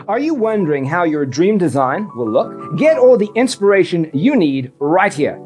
Are you wondering how your dream design will look? Get all the inspiration you need right here.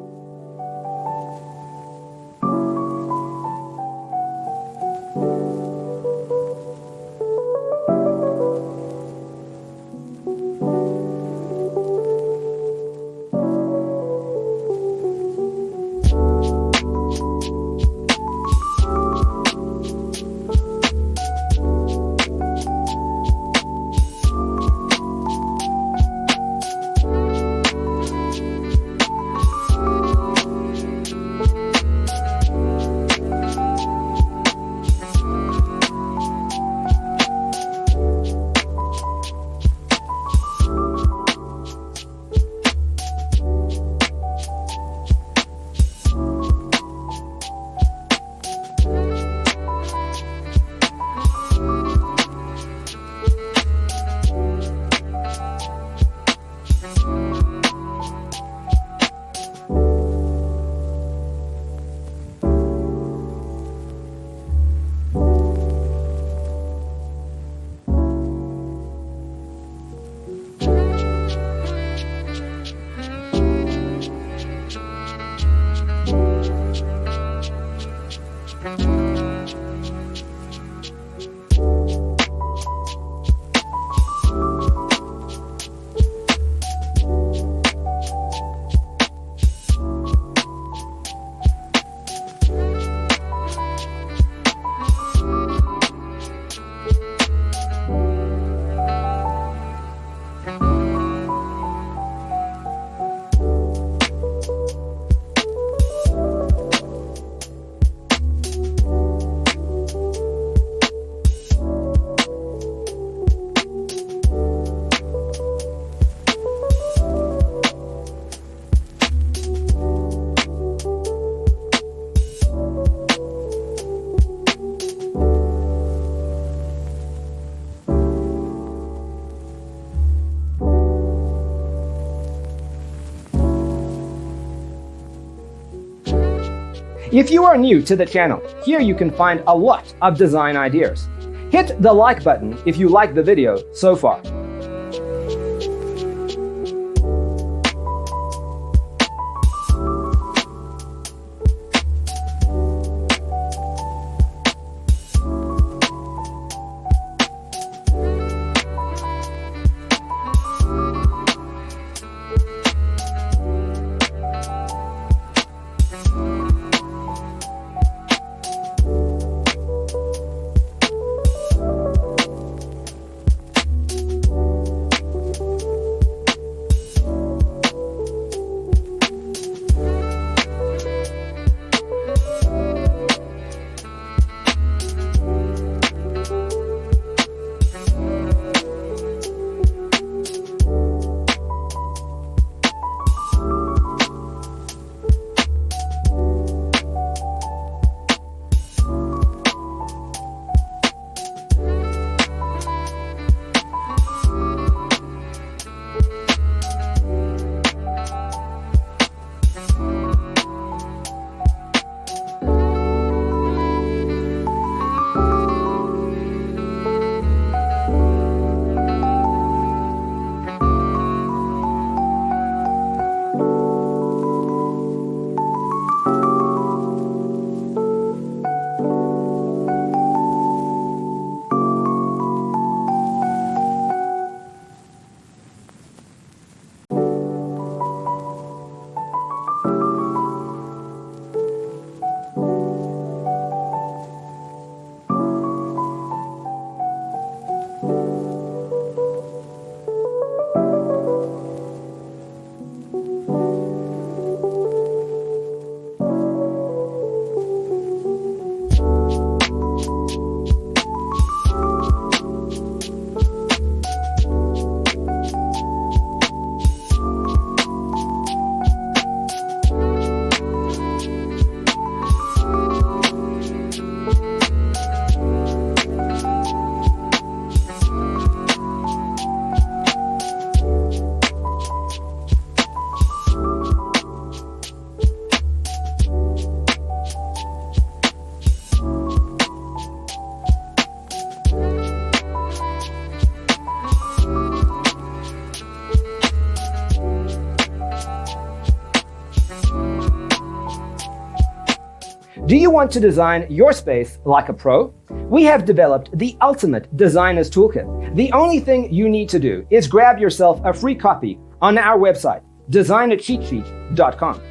If you are new to the channel, here you can find a lot of design ideas. Hit the like button if you like the video so far. Do you want to design your space like a pro? We have developed the ultimate designer's toolkit. The only thing you need to do is grab yourself a free copy on our website, designercheatsheet.com.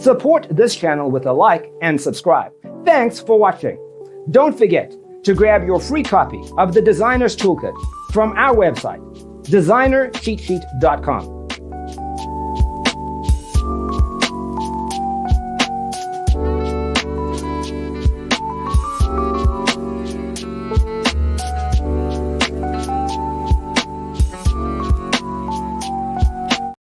Support this channel with a like and subscribe. Thanks for watching. Don't forget to grab your free copy of the Designer's Toolkit from our website, designercheatsheet.com.